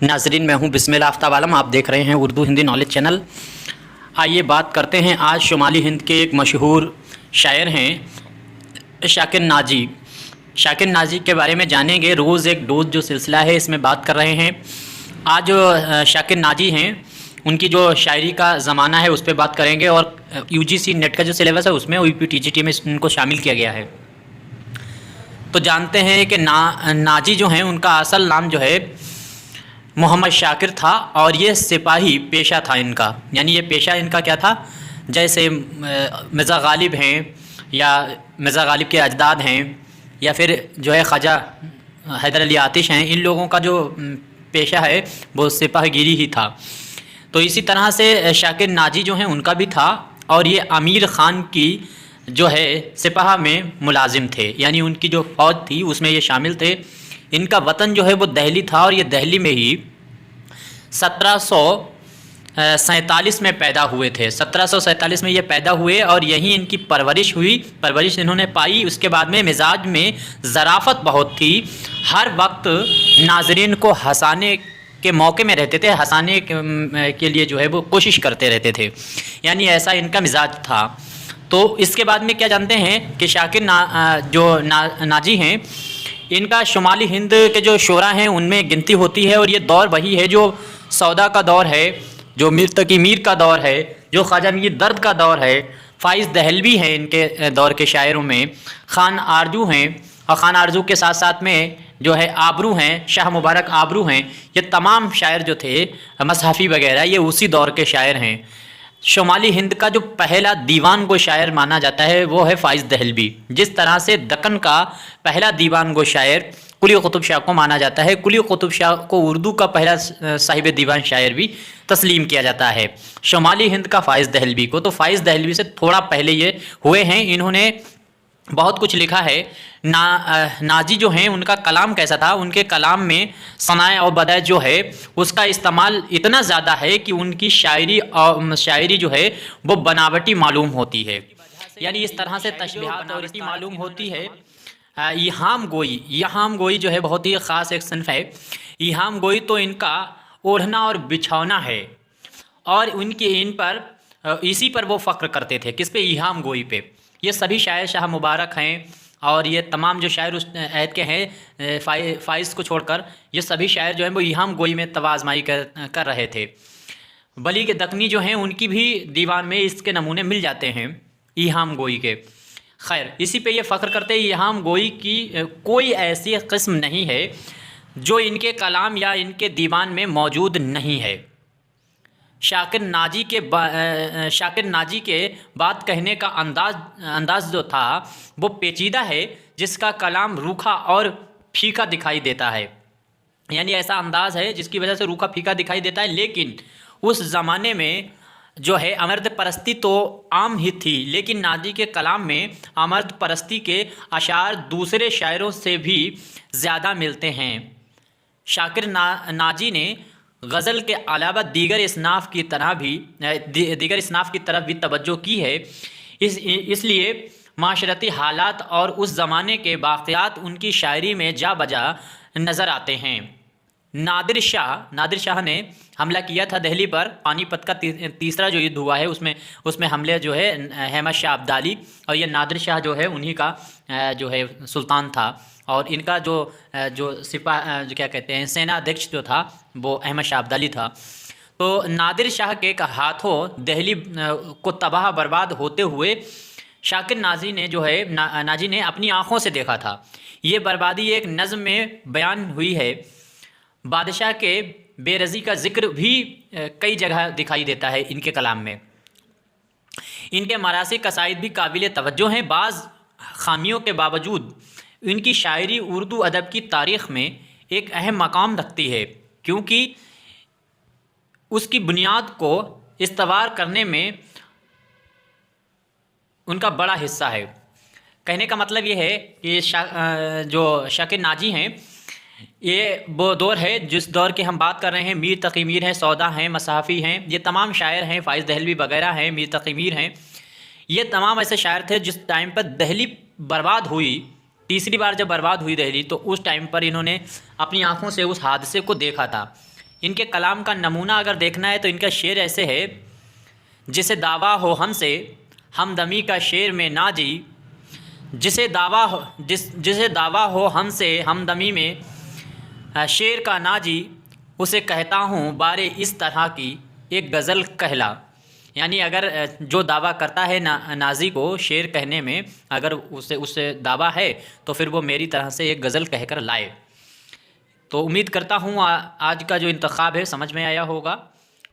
नाजरीन, मैं हूं बिस्मिल्लाह आफ्ताब आलम। आप देख रहे हैं उर्दू हिंदी नॉलेज चैनल। आइए बात करते हैं आज शुमाली हिंद के एक मशहूर शायर हैं शाकिर नाजी। शाकिर नाजी के बारे में जानेंगे। रोज़ एक डोज जो सिलसिला है इसमें बात कर रहे हैं। आज जो शाकिर नाजी हैं उनकी जो शायरी का ज़माना है उस पर बात करेंगे और यूजीसी नेट का जो सिलेबस है उसमें यूपीटीजीटी में इनको शामिल किया गया है। तो जानते हैं कि नाजी जो हैं उनका असल नाम जो है मोहम्मद शाकिर था और ये सिपाही पेशा था इनका। यानी ये पेशा इनका क्या था, जैसे मिर्ज़ा गालिब हैं या मिर्ज़ा गालिब के अजदाद हैं या फिर जो है ख्वाजा हैदर अली आतिश हैं, इन लोगों का जो पेशा है वो सिपाहीगिरी ही था। तो इसी तरह से शाकिर नाजी जो हैं उनका भी था और ये अमीर ख़ान की जो है सिपाह में मुलाजिम थे, यानी उनकी जो फ़ौज थी उसमें ये शामिल थे। इनका वतन जो है वो दिल्ली था और ये दिल्ली में ही 1747 में पैदा हुए थे। 1747 में ये पैदा हुए और यहीं इनकी परवरिश हुई, परवरिश इन्होंने पाई। उसके बाद में मिजाज में ज़राफ़त बहुत थी, हर वक्त नाजरीन को हंसाने के मौके में रहते थे, हंसाने के लिए जो है वो कोशिश करते रहते थे, यानी ऐसा इनका मिजाज था। तो इसके बाद में क्या जानते हैं कि शाकिर नाजी हैं, इनका शुमाली हिंद के जो शोरा हैं उनमें गिनती होती है और ये दौर वही है जो सौदा का दौर है, जो मीर तकी मीर का दौर है, जो ख्वाजा मीर दर्द का दौर है। फ़ाइज़ दहलवी हैं इनके दौर के शायरों में, ख़ान आरजू हैं और ख़ान आरजू के साथ साथ में जो है आबरू हैं, शाह मुबारक आबरू हैं। ये तमाम शायर जो थे मसहफ़ी वगैरह ये उसी दौर के शायर हैं। शुमाली हिंद का जो पहला दीवान गो शायर माना जाता है वो है फ़ाइज़ दहलवी। जिस तरह से दक्कन का पहला दीवान गो शायर कुली कुतुब शाह को माना जाता है, कुली कुतुब शाह को उर्दू का पहला साहिब दीवान शायर भी तस्लीम किया जाता है। शुमाली हिंद का फ़ाइज़ दहलवी को, तो फ़ाइज़ दहलवी से थोड़ा पहले ये हुए हैं। इन्होंने बहुत कुछ लिखा है। नाजी जो हैं उनका कलाम कैसा था, उनके कलाम में सनाए और बदाए जो है उसका इस्तेमाल इतना ज़्यादा है कि उनकी शायरी जो है वो बनावटी मालूम होती है, यानी इस तरह से तशबीहात और इसकी मालूम होती है। इहाम गोई जो है बहुत ही ख़ास एक सिन्फ़ है। इहाम गोई तो इनका ओढ़ना और बिछौना है और इन पर इसी पर वो फ़ख्र करते थे। किस पे? इहाम गोई पे। ये सभी शायर शाह मुबारक हैं और ये तमाम जो शायर उस ऐद के हैं फ़ाइज़ को छोड़कर, ये सभी शायर जो हैं वो इहाम गोई में तवाज़माई कर रहे थे। बली के दक्कनी जो हैं उनकी भी दीवान में इसके नमूने मिल जाते हैं इहाम गोई के। खैर, इसी पे ये फ़ख्र करते हैं इहाम गोई की कोई ऐसी किस्म नहीं है जो इनके कलाम या इनके दीवान में मौजूद नहीं है। शाकिर नाजी के बात कहने का अंदाज़ जो था वो पेचीदा है, जिसका कलाम रूखा और फीका दिखाई देता है। यानी ऐसा अंदाज़ है जिसकी वजह से रूखा फीका दिखाई देता है। लेकिन उस ज़माने में जो है अमर्द परस्ती तो आम ही थी, लेकिन नाजी के कलाम में अमर्द परस्ती के अशार दूसरे शायरों से भी ज़्यादा मिलते हैं। शाकिर नाजी ने गज़ल के अलावा दीगर इसनाफ़ की तरफ भी तवज्जो की है। इसलिए माशरती हालात और उस ज़माने के वाक़यात उनकी शायरी में जा बजा नज़र आते हैं। नादिर शाह ने हमला किया था दिल्ली पर। पानीपत का तीसरा जो युद्ध हुआ है उसमें हमले जो है अहमद शाह अब्दाली, और ये नादिर शाह जो है उन्हीं का जो है सुल्तान था और इनका जो क्या कहते हैं सेना अध्यक्ष जो था वो अहमद शाह अब्दाली था। तो नादिर शाह के हाथों दिल्ली को तबाह बर्बाद होते हुए शाकिर नाजी ने अपनी आँखों से देखा था। ये बर्बादी एक नज़्म में बयान हुई है। बादशाह के बेरज़ी का ज़िक्र भी कई जगह दिखाई देता है इनके कलाम में। इनके मरासी कसाइद भी काबिल तवज्जो हैं। बाज़ खामियों के बावजूद इनकी शायरी उर्दू अदब की तारीख़ में एक अहम मकाम रखती है, क्योंकि उसकी बुनियाद को इस्तवार करने में उनका बड़ा हिस्सा है। कहने का मतलब ये है कि जो शाकिर नाजी हैं ये वो दौर है जिस दौर की हम बात कर रहे हैं। मीर तकी मीर हैं, सौदा हैं, मसहफ़ी हैं, ये तमाम शायर हैं, फ़ाइज़ दहलवी वगैरह हैं, मीर तकी मीर हैं। ये तमाम ऐसे शायर थे जिस टाइम पर दिल्ली बर्बाद हुई, तीसरी बार जब बर्बाद हुई दिल्ली, तो उस टाइम पर इन्होंने अपनी आँखों से उस हादसे को देखा था। ان کے کلام کا نمونہ اگر دیکھنا ہے تو ان کا شعر ایسے ہے: جسے دعویٰ ہو ہم سے ہمدمی کا شعر میں نہ جی، جسے دعویٰ ہو ہم سے ہمدمی میں شعر کا نہ جی، اسے کہتا ہوں بارے اس طرح کی ایک غزل کہلا۔ یعنی اگر جو دعویٰ کرتا ہے نازی کو شعر کہنے میں، اگر اسے دعویٰ ہے تو پھر وہ میری طرح سے ایک غزل کہہ کر لائے۔ تو امید کرتا ہوں آج کا جو انتخاب ہے سمجھ میں آیا ہوگا۔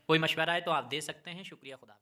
کوئی مشورہ ہے تو آپ دے سکتے ہیں۔ شکریہ، خدا۔